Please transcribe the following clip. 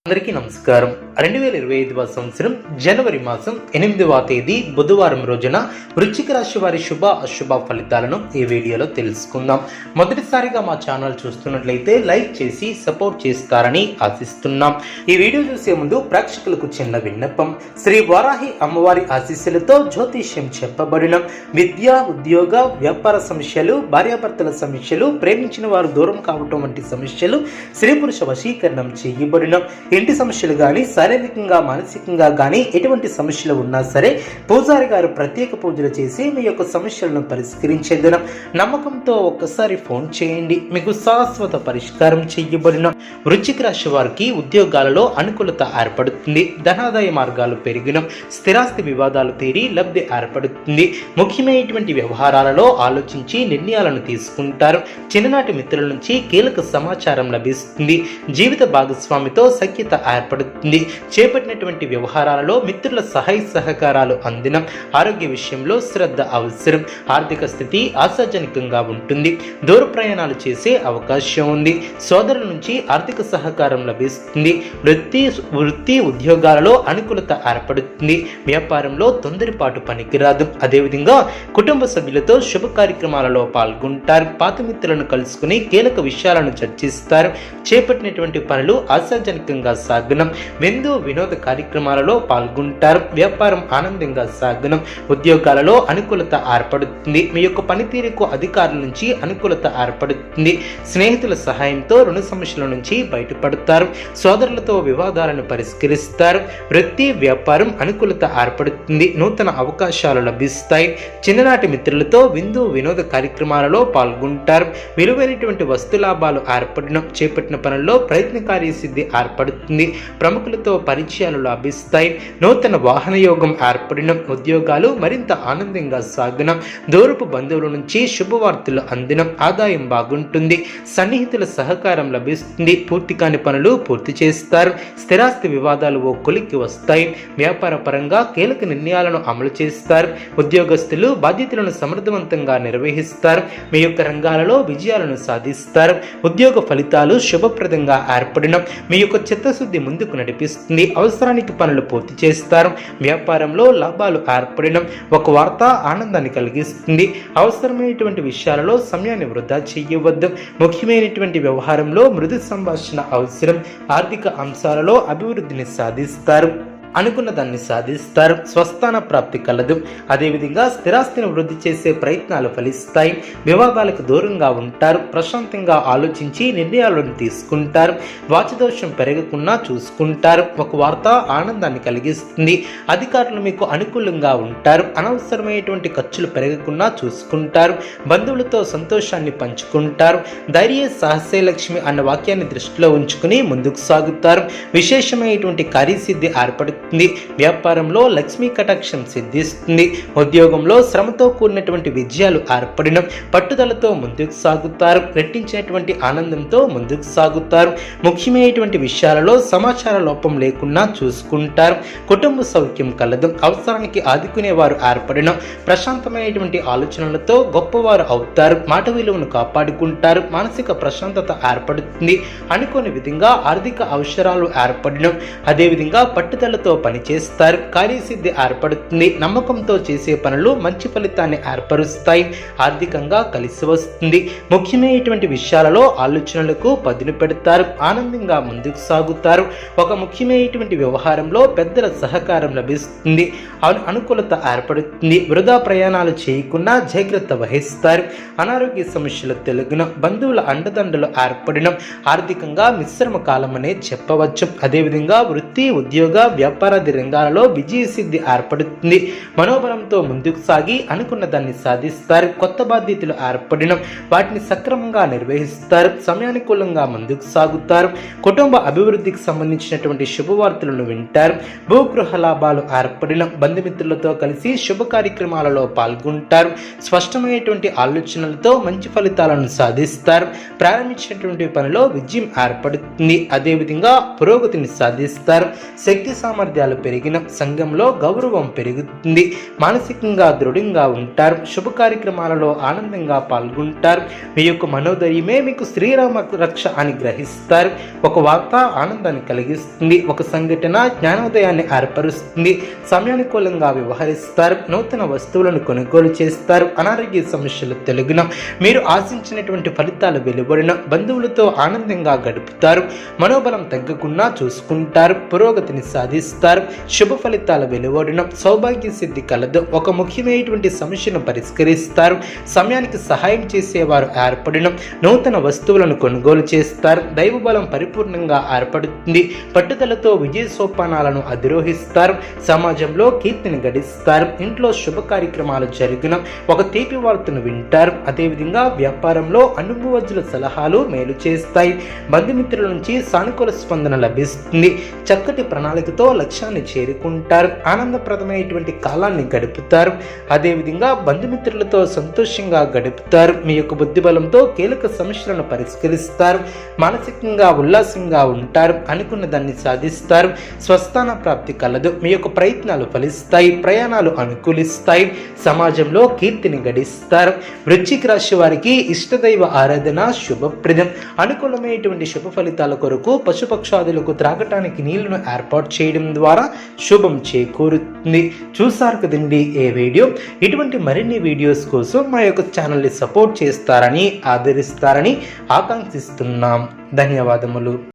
అందరికీ నమస్కారం. 2025వ సంవత్సరం జనవరి మాసం 8వ తేదీ బుధవారం రోజున వృశ్చిక రాశి వారి శుభ అశుభ ఫలితాలను ఈ వీడియోలో తెలుసుకుందాం. మొదటిసారిగా మా ఛానల్ చూస్తున్నట్లయితే లైక్ చేసి సపోర్ట్ చేస్తారని ఆశిస్తున్నాం. ఈ వీడియో చూసే ముందు ప్రేక్షకులకు చిన్న విన్నపం. శ్రీ వారాహి అమ్మవారి ఆశీస్సులతో జ్యోతిష్యం చెప్పబడిన విద్య, ఉద్యోగ, వ్యాపార సమస్యలు, భార్యాభర్తల సమస్యలు, ప్రేమించిన వారు దూరం కావటం వంటి సమస్యలు, స్త్రీ పురుష వశీకరణం చేయబడిన ఇంటి సమస్యలు కానీ, శారీరకంగా మానసికంగా కానీ ఎటువంటి సమస్యలు ఉన్నా సరే పూజారి గారు ప్రత్యేక పూజలు చేసి మీ యొక్క సమస్యలను పరిష్కరించేదన నమ్మకంతో ఒక్కసారి ఫోన్ చేయండి. మీకు శాశ్వత పరిష్కారం చేయబడిన వృశ్చిక రాశి వారికి ఉద్యోగాలలో అనుకూలత ఏర్పడుతుంది. ధనాదాయ మార్గాలు పెరిగిన, స్థిరాస్తి వివాదాలు తీరి లబ్ధి ఏర్పడుతుంది. ముఖ్యమైనటువంటి వ్యవహారాలలో ఆలోచించి నిర్ణయాలను తీసుకుంటారు. చిన్ననాటి మిత్రుల నుంచి కీలక సమాచారం లభిస్తుంది. జీవిత భాగస్వామితో సఖ్యత ఏర్పడుతుంది. చేపట్టినటువంటి వ్యవహారాలలో మిత్రుల సహాయ సహకారాలు అందిన, ఆరోగ్య విషయంలో శ్రద్ధ అవసరం. ఆర్థిక స్థితి ఆశాజనకంగా ఉంటుంది. దూర ప్రయాణాలు చేసే అవకాశం ఉంది. సోదరుల నుంచి ఆర్థిక సహకారం లభిస్తుంది. వృత్తి ఉద్యోగాలలో అనుకూలత ఏర్పడుతుంది. వ్యాపారంలో తొందరపాటు పనికిరాదు. అదేవిధంగా కుటుంబ సభ్యులతో శుభ కార్యక్రమాలలో పాల్గొంటారు. పాత మిత్రులను కలుసుకుని కీలక విషయాలను చర్చిస్తారు. చేపట్టినటువంటి పనులు ఆశాజనకంగా సాగనం. విందు వినోద కార్యక్రమాలలో పాల్గొంటారు. వ్యాపారం ఆనందంగా సాగనం. ఉద్యోగాలలో అనుకూలత ఏర్పడుతుంది. మీ యొక్క పనితీరుకు అధికారుల నుంచి అనుకూలత ఏర్పడుతుంది. స్నేహితుల సహాయంతో రుణ సమస్యల నుంచి బయటపడతారు. సోదరులతో వివాదాలను పరిష్కరిస్తారు. వృత్తి వ్యాపారం అనుకూలత ఏర్పడుతుంది. నూతన అవకాశాలు లభిస్తాయి. చిన్ననాటి మిత్రులతో విందు వినోద కార్యక్రమాలలో పాల్గొంటారు. విలువైనటువంటి వస్తు లాభాలు ఏర్పడిన, చేపట్టిన పనుల్లో ప్రయత్నకార్య సిద్ధి ఏర్పడుతుంది. ప్రముఖులతో పరిచయాలు లభిస్తాయి. నూతన వాహన యోగం ఏర్పడిన, ఉద్యోగాలు మరింత ఆనందంగా సాగనం. దూరపు బంధువుల నుంచి శుభవార్తలు అందిన, ఆదాయం బాగుంటుంది. సన్నిహితుల సహకారం లభిస్తుంది. పూర్తి కాని పనులు పూర్తి చేస్తారు. స్థిరాస్తి వివాదాలు ఓ కొలిక్కి వస్తాయి. వ్యాపార పరంగా కీలక నిర్ణయాలను అమలు చేస్తారు. ఉద్యోగస్తులు బాధ్యతలను సమర్థవంతంగా నిర్వహిస్తారు. మీ యొక్క రంగాలలో విజయాలను సాధిస్తారు. ఉద్యోగ ఫలితాలు శుభప్రదంగా ఏర్పడిన, మీ యొక్క చిత్తశుద్ధి ముందుకు నడిపిస్తుంది. అవసరానికి పనులు పూర్తి చేస్తారు. వ్యాపారంలో లాభాలు ఏర్పడడం, ఒక వార్త ఆనందాన్ని కలిగిస్తుంది. అవసరమైనటువంటి విషయాలలో సమయాన్ని వృధా చేయవద్దు. ముఖ్యమైనటువంటి వ్యవహారంలో మృదు సంభాషణ అవసరం. ఆర్థిక అంశాలలో అభివృద్ధిని సాధిస్తారు. అనుకున్న దాన్ని సాధిస్తారు. స్వస్థాన ప్రాప్తి కలదు. అదేవిధంగా స్థిరాస్తిని వృద్ధి చేసే ప్రయత్నాలు ఫలిస్తాయి. వివాదాలకు దూరంగా ఉంటారు. ప్రశాంతంగా ఆలోచించి నిర్ణయాలను తీసుకుంటారు. వాచదోషం పెరగకుండా చూసుకుంటారు. ఒక వార్త ఆనందాన్ని కలిగిస్తుంది. అధికారులు మీకు అనుకూలంగా ఉంటారు. అనవసరమైనటువంటి ఖర్చులు పెరగకుండా చూసుకుంటారు. బంధువులతో సంతోషాన్ని పంచుకుంటారు. ధైర్య సాహసే లక్ష్మి అన్న వాక్యాన్ని దృష్టిలో ఉంచుకుని ముందుకు సాగుతారు. విశేషమైనటువంటి కార్యసిద్ధి ఏర్పడుతుంది. వ్యాపారంలో లక్ష్మీ కటాక్షం సిద్ధిస్తుంది. ఉద్యోగంలో శ్రమతో కూడినటువంటి విజయాలు ఏర్పడిన, పట్టుదలతో ముందుకు సాగుతారు. రెట్టించినటువంటి ఆనందంతో ముందుకు సాగుతారు. ముఖ్యమైనటువంటి విషయాలలో సమాచార లోపం లేకుండా చూసుకుంటారు. కుటుంబ సౌఖ్యం కలదు. అవసరానికి ఆదుకునేవారు ఏర్పడిన, ప్రశాంతమైనటువంటి ఆలోచనలతో గొప్పవారు అవుతారు. మాట విలువను కాపాడుకుంటారు. మానసిక ప్రశాంతత ఏర్పడుతుంది. అనుకోని విధంగా ఆర్థిక అవసరాలు ఏర్పడిన, అదేవిధంగా పట్టుదలతో పనిచేస్తారు. కార్యసిద్ధి ఏర్పడుతుంది. నమ్మకంతో చేసే పనులు మంచి ఫలితాన్ని ఏర్పరుస్తాయి. ఆర్థికంగా కలిసి వస్తుంది. ముఖ్యమైనటువంటి విషయాలలో ఆలోచనలకు పదును పెడతారు. ఆనందంగా ముందుకు సాగుతారు. ఒక ముఖ్యమైనటువంటి వ్యవహారంలో పెద్దల సహకారం లభిస్తుంది. అనుకూలత ఏర్పడుతుంది. వృధా ప్రయాణాలు చేయకుండా జాగ్రత్త వహిస్తారు. అనారోగ్య సమస్యలు తెలుగున, బంధువుల అండదండలు ఏర్పడిన, ఆర్థికంగా మిశ్రమ కాలం అనే చెప్పవచ్చు. అదేవిధంగా వృత్తి ఉద్యోగ వ్యాపారాది రంగాలలో విజయ సిద్ధి ఏర్పడుతుంది. మనోబలంతో ముందుకు సాగి అనుకున్న దాన్ని సాధిస్తారు. కొత్త బాధ్యతలు ఏర్పడిన, వాటిని సక్రమంగా నిర్వహిస్తారు. సమయానుకూలంగా ముందుకు సాగుతారు. కుటుంబ అభివృద్ధికి సంబంధించినటువంటి శుభవార్తలను వింటారు. భూగృహ లాభాలు ఏర్పడిన, బంధుమిత్రులతో కలిసి శుభ కార్యక్రమాలలో పాల్గొంటారు. స్పష్టమైనటువంటి ఆలోచనలతో మంచి ఫలితాలను సాధిస్తారు. ప్రారంభించినటువంటి పనిలో విజయం ఏర్పడుతుంది. అదేవిధంగా పురోగతిని సాధిస్తారు. శక్తి సామర్థ్యాలు పెరిగిన సంఘంలో గౌరవం పెరుగుతుంది. మానసికంగా దృఢంగా ఉంటారు. శుభ కార్యక్రమాలలో ఆనందంగా పాల్గొంటారు. మీ యొక్క మనోధైర్యమే మీకు శ్రీరామ రక్ష అని గ్రహిస్తారు. ఒక వార్త ఆనందాన్ని కలిగిస్తుంది. ఒక సంఘటన జ్ఞానోదయాన్ని ఏర్పరుస్తుంది. సమయానుకూలంగా వ్యవహరిస్తారు. నూతన వస్తువులను కొనుగోలు చేస్తారు. అనారోగ్య సమస్యలు తొలగిన మీరు ఆశించినటువంటి ఫలితాలు వెలువడిన బంధువులతో ఆనందంగా గడుపుతారు. మనోబలం తగ్గకుండా చూసుకుంటారు. పురోగతిని సాధిస్తారు. శుభ ఫలితాలు వెలువడిన సౌభాగ్య సిద్ధి కలదు. ఒక ముఖ్యమైనటువంటి సమస్యను పరిష్కరిస్తారు. సమయానికి సహాయం చేసేవారు ఏర్పడిన నూతన వస్తువులను కొనుగోలు చేస్తారు. దైవ బలం పరిపూర్ణంగా ఏర్పడుతుంది. పట్టుదలతో విజయ సోపానాలను అధిరోహిస్తారు. సమాజంలో కీర్తిని గడిస్తారు. ఇంట్లో శుభ కార్యక్రమాలు జరిగిన ఒక తీపి వార్తను వింటారు. అదేవిధంగా వ్యాపారంలో అనుభవజ్ఞుల సలహాలు మేలు చేస్తాయి. బంధుమిత్రుల నుంచి సానుకూల స్పందన లభిస్తుంది. చక్కటి ప్రణాళికతో లక్ష్యాన్ని చేరుకుంటారు. ఆనందప్రదమైనటువంటి కాలాన్ని గడుపుతారు. అదేవిధంగా బంధుమిత్రులతో సంతోషంగా గడుపుతారు. మీ యొక్క బుద్ధిబలంతో కీలక సమస్యలను పరిష్కరిస్తారు. మానసికంగా ఉల్లాసంగా ఉంటారు. అనుకున్న దాన్ని సాధిస్తారు. స్వస్థాన ప్రాప్తి కలదు. మీ యొక్క ప్రయత్నాలు ఫలిస్తాయి. ప్రయాణాలు అనుకూలిస్తాయి. సమాజంలో కీర్తిని గడిస్తారు. వృశ్చిక రాశి వారికి ఇష్టదైవ ఆరాధన శుభప్రదం. అనుకూలమైనటువంటి శుభ ఫలితాల కొరకు పశుపక్షాదులకు త్రాగటానికి నీళ్లను ఏర్పాటు చేయడం ద్వారా శుభం చేకూరుతుంది. చూసారు కదండి ఏ వీడియో. ఇటువంటి మరిన్ని వీడియోస్ కోసం మా యొక్క ఛానల్ని సపోర్ట్ చేస్తారని ఆదరిస్తారని ఆకాంక్షిస్తున్నాం. ధన్యవాదములు.